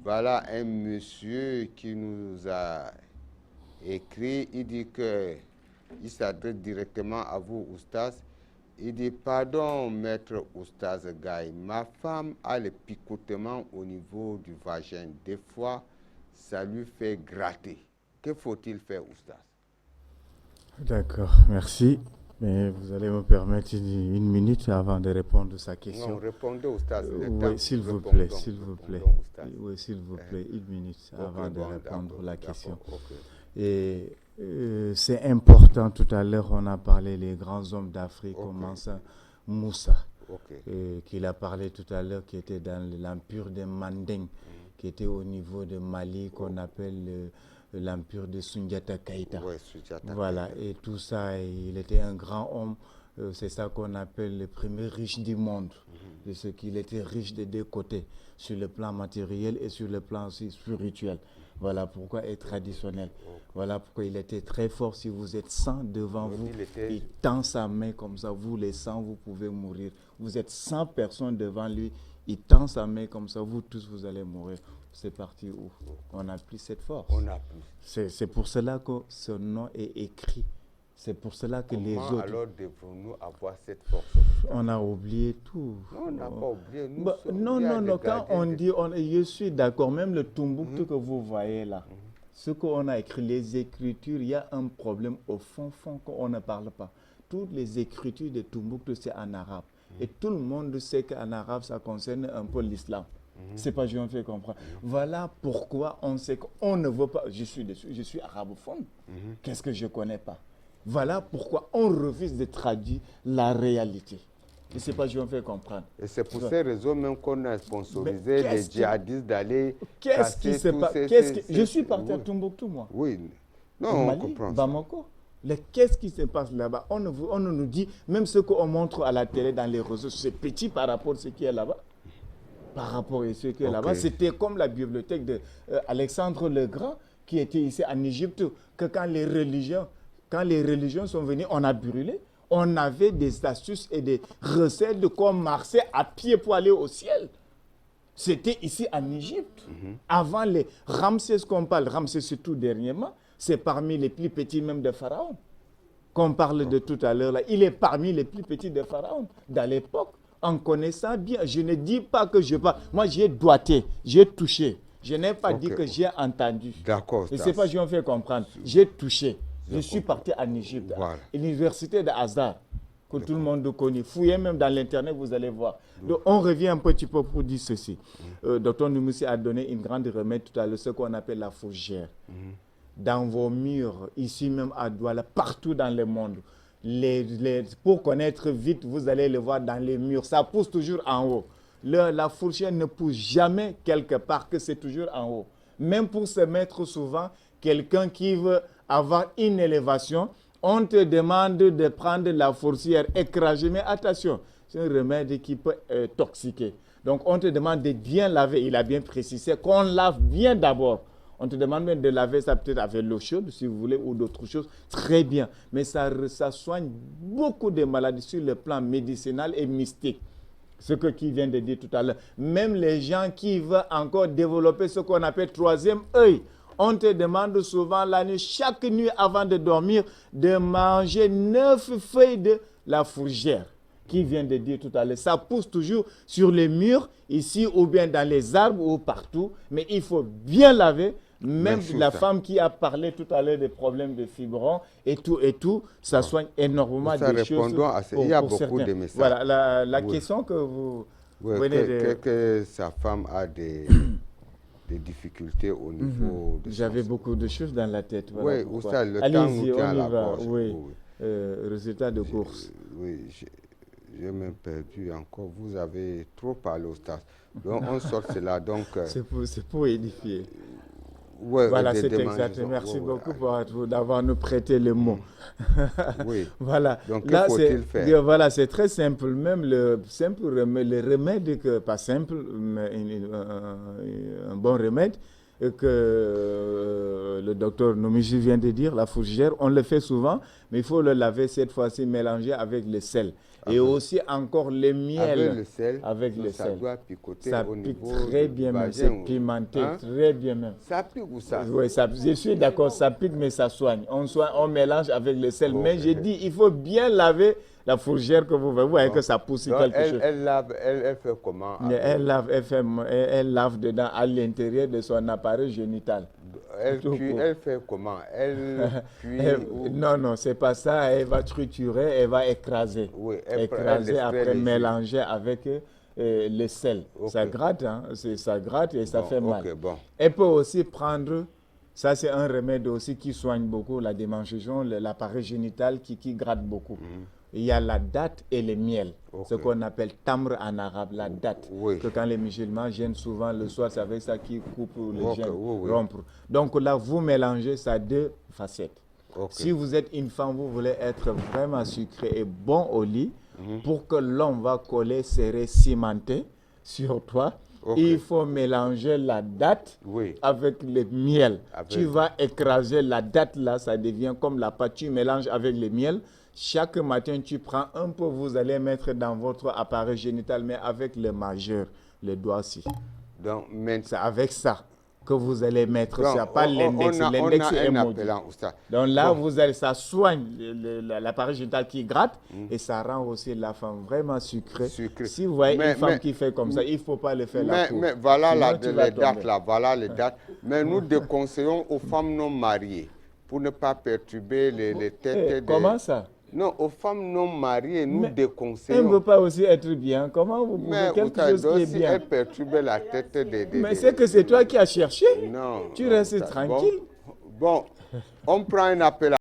Voilà un monsieur qui nous a écrit. Il dit qu'il s'adresse directement à vous, Oustaz. Il dit, pardon, maître Oustaz Gaye, ma femme a le picotement au niveau du vagin. Des fois, ça lui fait gratter. Que faut-il faire, Oustaz? D'accord, merci. Mais vous allez me permettre une minute avant de répondre à sa question. Non, répondez, Oustaz. Oui, s'il vous plaît, s'il vous plaît. Oui, s'il vous plaît, une minute avant de répondre à la question. Et c'est important, tout à l'heure, on a parlé des grands hommes d'Afrique, comme Moussa, qu'il a parlé tout à l'heure, qui était dans l'empire de Manding, qui était au niveau de Mali, qu'on appelle l'empire de Sundiata Keïta. Voilà, et tout ça, il était un grand homme. C'est ça qu'on appelle le premier riche du monde, de ce qu'il était riche des deux côtés, sur le plan matériel et sur le plan aussi spirituel. Voilà pourquoi est traditionnel. Voilà pourquoi il était très fort. Si vous êtes 100 devant vous, il tend sa main comme ça. Vous les 100, vous pouvez mourir. Vous êtes 100 personnes devant lui, il tend sa main comme ça. Vous tous, vous allez mourir. C'est parti où? On n'a plus cette force. On n'a plus. C'est pour cela que ce nom est écrit. C'est pour cela que les autres... alors devons-nous avoir cette force? On a oublié tout. Non, on n'a pas oublié. Non, quand on dit... je suis d'accord, même le Tombouctou que vous voyez là, ce qu'on a écrit, les écritures, il y a un problème au fond qu'on ne parle pas. Toutes les écritures de Tombouctou, c'est en arabe. Et tout le monde sait qu'en arabe, ça concerne un peu l'islam. C'est pas, je me fais comprendre. Voilà pourquoi on sait qu'on ne veut pas... Je suis arabophone. Qu'est-ce que je ne connais pas? Voilà pourquoi on refuse de traduire la réalité. Je ne sais pas, je me fais comprendre. Et c'est pour ces raisons même qu'on a sponsorisé les djihadistes d'aller... Qu'est-ce qui se passe? Je suis parti à Tombouctou, moi. Oui. Non, au on Mali, comprend Bamako. Qu'est-ce qui se passe là-bas? On ne nous dit, même ce qu'on montre à la télé, dans les réseaux, c'est petit par rapport à ce qui est là-bas. Par rapport à ce qui est là-bas, c'était comme la bibliothèque d'Alexandre le Grand, qui était ici en Égypte, que quand les religions sont venues, on a brûlé. On avait des astuces et des recettes de comment marcher à pied pour aller au ciel. C'était ici en Égypte. Avant les Ramsès qu'on parle, Ramsès c'est tout dernièrement, c'est parmi les plus petits même de Pharaon. Qu'on parle de tout à l'heure là, il est parmi les plus petits de Pharaon dans l'époque. En connaissant bien, je ne dis pas que je parle. Moi, j'ai doigté, j'ai touché. Je n'ai pas dit que j'ai entendu. D'accord. Je ne sais pas, je me fais comprendre. J'ai touché. Je suis parti en Égypte, à l'université de Hazard, que tout le monde connaît. Fouillez même dans l'Internet, vous allez voir. Donc, on revient un petit peu pour dire ceci. Docteur Noumoussi a donné une grande remède tout à l'heure, ce qu'on appelle la fougère. Dans vos murs, ici même à Douala, partout dans le monde. Pour connaître vite, vous allez le voir dans les murs. Ça pousse toujours en haut. La fourchette ne pousse jamais quelque part, que c'est toujours en haut. Même pour se mettre souvent, quelqu'un qui veut avoir une élévation, on te demande de prendre la fourchette écrasée. Mais attention, c'est un remède qui peut toxiquer. Donc on te demande de bien laver. Il a bien précisé qu'on lave bien d'abord. On te demande même de laver ça peut-être avec l'eau chaude, si vous voulez, ou d'autres choses. Très bien. Mais ça soigne beaucoup de maladies sur le plan médicinal et mystique. Ce qu'il vient de dire tout à l'heure. Même les gens qui veulent encore développer ce qu'on appelle troisième œil, on te demande souvent la nuit, chaque nuit avant de dormir, de manger 9 feuilles de la fougère. Qui vient de dire tout à l'heure. Ça pousse toujours sur les murs, ici, ou bien dans les arbres, ou partout. Mais il faut bien laver. Même la femme qui a parlé tout à l'heure des problèmes de fibrons et tout, ça soigne énormément des choses. Il y a beaucoup de messages. Voilà, la question que vous venez de... Que sa femme a des difficultés au niveau de... J'avais beaucoup de choses dans la tête. Voilà, oui, ça, le temps nous tient à la gorge. Oui. Résultat de course. Oui, j'ai même perdu encore. Vous avez trop parlé au stade. Donc, on sort cela. C'est pour édifier. Ouais, voilà, c'est exact. Merci beaucoup d'avoir nous prêté le mot. Oui. Voilà. Donc, que faut-il faire? Voilà, c'est très simple. Même le remède, pas simple, mais un bon remède, que le docteur Nomichi vient de dire, la fourgère, on le fait souvent, mais il faut le laver cette fois-ci, mélanger avec le sel. Et aussi encore le miel. Avec le sel, avec le ça sel. doit picoter Ça au pique niveau très du bien même, vagin, c'est pimenté, hein? très bien même. Ça pique ou ça? Oui, je suis d'accord, ça pique, mais ça soigne. On mélange avec le sel. Oh, Mais j'ai dit, il faut bien laver la fourgère que vous voyez que ça pousse Donc, quelque chose. elle fait comment? Mais elle lave dedans à l'intérieur de son appareil génital. Elle fait comment? Elle cuit ou... Non, c'est pas ça. Elle va triturer, elle va écraser. Oui, écraser, après mélanger avec le sel. Okay. Ça gratte, hein? Ça gratte et ça fait mal. Bon. Elle peut aussi prendre, ça c'est un remède aussi qui soigne beaucoup la démangeaison, l'appareil génital qui gratte beaucoup. Il y a la date et le miel, ce qu'on appelle tamr en arabe, la date. Que quand les musulmans gênent souvent le soir, c'est avec ça qu'ils coupent le gène, rompre. Donc là, vous mélangez ça deux facettes. Si vous êtes une femme, vous voulez être vraiment sucré et bon au lit, pour que l'homme va coller, serré, cimenté sur toi, il faut mélanger la date avec le miel. Tu vas écraser la date là, ça devient comme la pâte, tu mélanges avec le miel. Chaque matin, tu prends un peu, vous allez mettre dans votre appareil génital, mais avec le majeur, le doigt-ci. Donc, c'est avec ça que vous allez mettre ça, pas l'index. L'index est maudit. Donc là, ça soigne l'appareil génital qui gratte et ça rend aussi la femme vraiment sucrée. Si vous voyez une femme qui fait comme ça, il ne faut pas le faire la cour. Mais voilà les dates là, voilà les dates. Mais nous déconseillons aux femmes non mariées pour ne pas perturber les têtes. Comment ça? Non, aux femmes non mariées, nous déconseillons. Elle ne veut pas aussi être bien. Comment vous pouvez quelque chose qui est bien? Elle perturbe la tête des... Mais c'est que c'est toi qui as cherché. Non. Tu restes tranquille. Bon, on prend un appel.